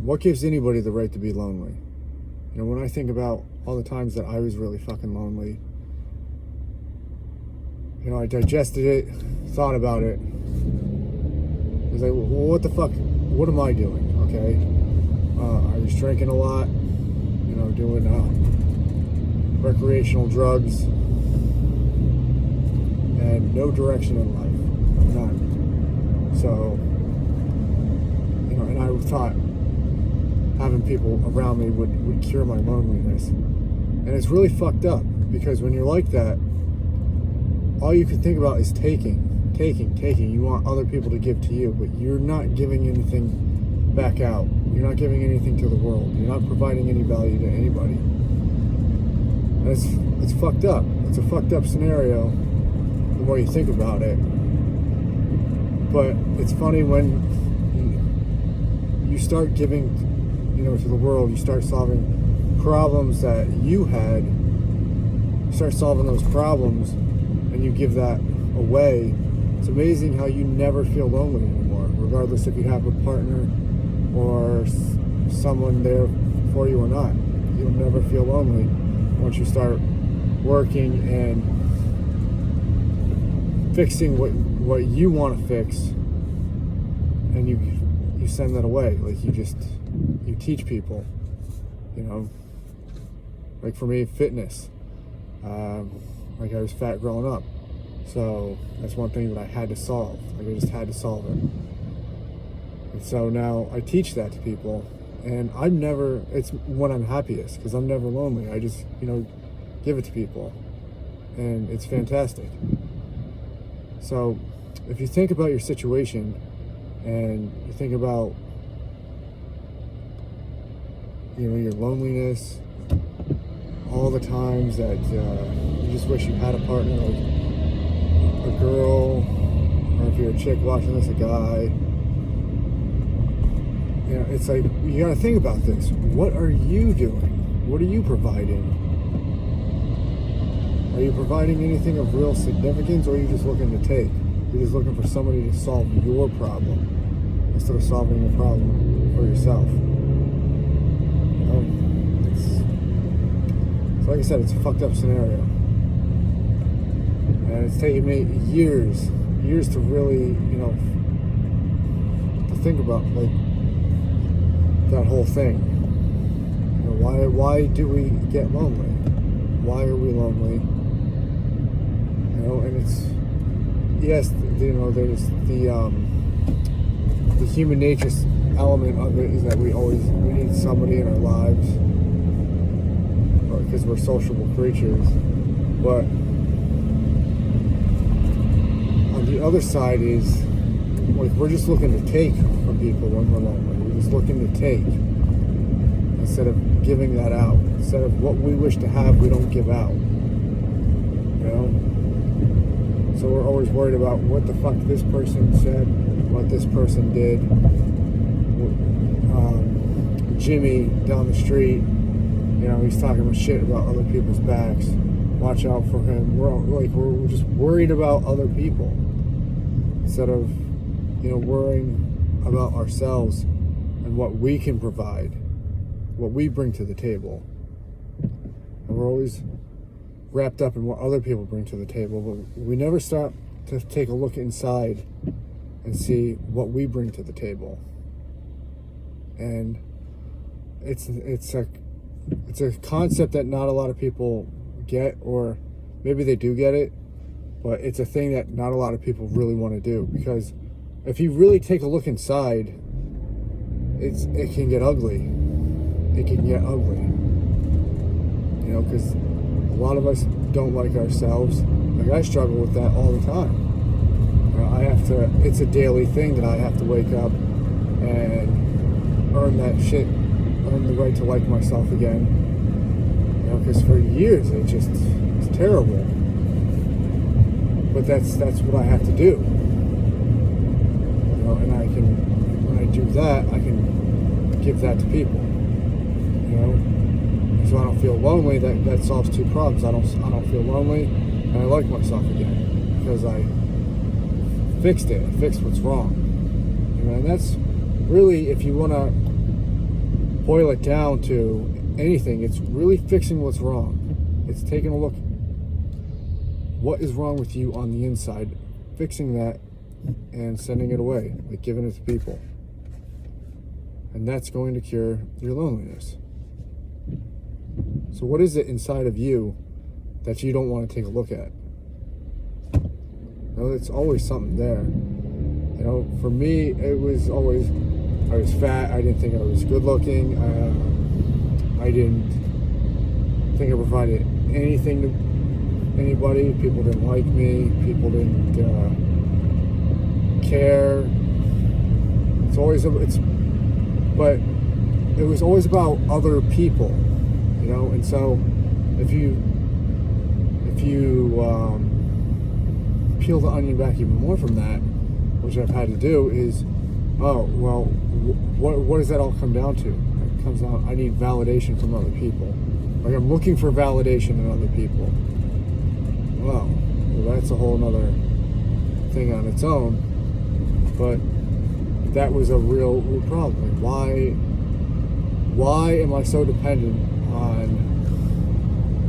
what gives anybody the right to be lonely? You know, when I think about all the times that I was really fucking lonely, you know, I digested it, thought about it. I was like, well, what the fuck? What am I doing? Okay, I was drinking a lot, you know, doing recreational drugs, and no direction in life, none. So, you know, and I thought having people around me would cure my loneliness. And it's really fucked up, because when you're like that, all you can think about is taking. You want other people to give to you, but you're not giving anything back out. You're not giving anything to the world. You're not providing any value to anybody. And it's fucked up. It's a fucked up scenario the more you think about it. But it's funny when you start giving, you know, to the world, you start solving problems that you had, you start solving those problems, and you give that away. It's amazing how you never feel lonely anymore, regardless if you have a partner or someone there for you or not. You'll never feel lonely once you start working and fixing what you want to fix, and you send that away. Like, you teach people, you know. Like for me, fitness. Like, I was fat growing up, so that's one thing that I had to solve. Like, I just had to solve it. And so now I teach that to people, and it's when I'm happiest, because I'm never lonely. I just, you know, give it to people, and it's fantastic. So if you think about your situation, and you think about, you know, your loneliness, all the times that you just wish you had a partner, like a girl, or if you're a chick watching this, a guy. You know, it's like, you gotta think about this. What are you doing? What are you providing? Are you providing anything of real significance, or are you just looking to take? You're just looking for somebody to solve your problem instead of solving the problem for yourself. You know, so like I said, it's a fucked up scenario. And it's taken me years to really, you know, to think about, like, that whole thing. You know, why do we get lonely? Why are we lonely? You know, and it's, yes, you know, there's the human nature element of it is that we need somebody in our lives, because we're sociable creatures. But on the other side is, like, we're just looking to take from people when we're lonely. We're just looking to take instead of giving that out. Instead of what we wish to have, we don't give out. You know? So we're always worried about what the fuck this person said, what this person did. Jimmy down the street, you know, he's talking shit about other people's backs. Watch out for him. We're just worried about other people instead of, you know, worrying about ourselves and what we can provide, what we bring to the table. And we're always wrapped up in what other people bring to the table, but we never stop to take a look inside and see what we bring to the table. And it's a concept that not a lot of people get, or maybe they do get it, but it's a thing that not a lot of people really want to do, because if you really take a look inside, it can get ugly. It can get ugly. You know, because a lot of us don't like ourselves. Like, I struggle with that all the time. You know, it's a daily thing that I have to wake up and earn the right to like myself again. You know, because for years it's terrible. But that's what I have to do. You know, and when I do that, I can give that to people. You know, so I don't feel lonely. That solves two problems. I don't feel lonely, and I like myself again because I fixed it. I fixed what's wrong. You know, and that's really, if you want to boil it down to anything, it's really fixing what's wrong. It's taking a look what is wrong with you on the inside, fixing that, and sending it away, like giving it to people. And that's going to cure your loneliness. So what is it inside of you that you don't want to take a look at? It's always something there. For me, it was always, I was fat. I didn't think I was good looking. I didn't think I provided anything to anybody. People didn't like me. People didn't care. But it was always about other people, And so, if you peel the onion back even more from that, which I've had to do, is, what does that all come down to? It comes down, I need validation from other people. Like, I'm looking for validation in other people. Well, that's a whole nother thing on its own. But that was a real problem. Like, why am I so dependent on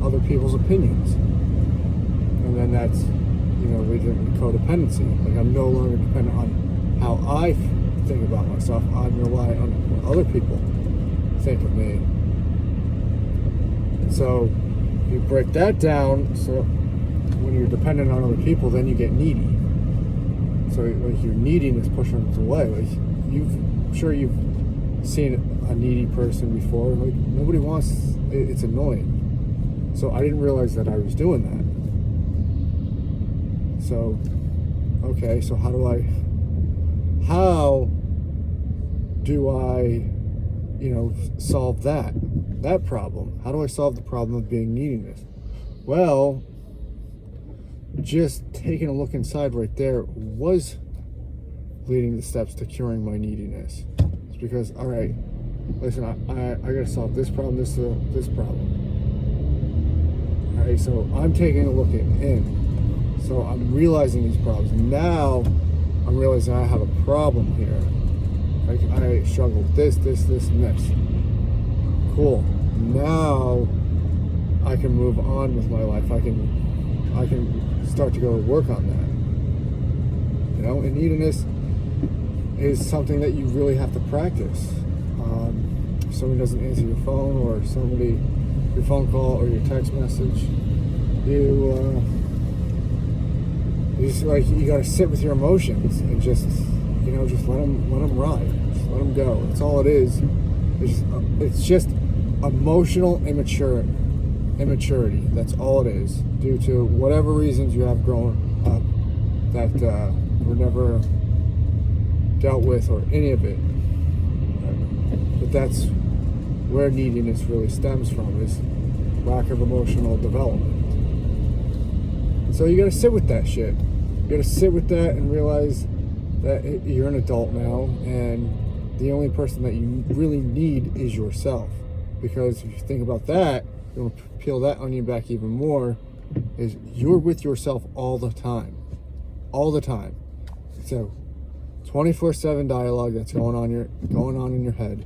other people's opinions? And then that's, leads into codependency. Like, I'm no longer dependent on how I think about myself. I rely on what other people think of me. So you break that down. So when you're dependent on other people, then you get needy. So like your neediness pushing it away. Like I'm sure you've seen a needy person before. Like nobody wants. It's annoying. So I didn't realize that I was doing that. So okay. So how do I solve that problem? How do I solve the problem of being neediness? Well, just taking a look inside right there was leading the steps to curing my neediness. It's because, all right, listen, I gotta solve this problem, this problem. All right, so I'm taking a look in. So I'm realizing these problems. Now I'm realizing I have a problem here. Like I struggle with this, and this. Cool. Now I can move on with my life. I can start to go work on that. And neediness is something that you really have to practice. If somebody doesn't answer your phone, or your phone call, or your text message, you gotta sit with your emotions and just let them ride. Just let them go. That's all it is. It's just emotional immaturity. That's all it is, due to whatever reasons you have grown up that were never dealt with, or any of it. But that's where neediness really stems from, is lack of emotional development. So you gotta sit with that shit. You gotta sit with that and realize that you're an adult now, and the only person that you really need is yourself. Because if you think about that, you'll peel that onion back even more, is you're with yourself all the time. All the time. So 24/7 dialogue that's going on in your head.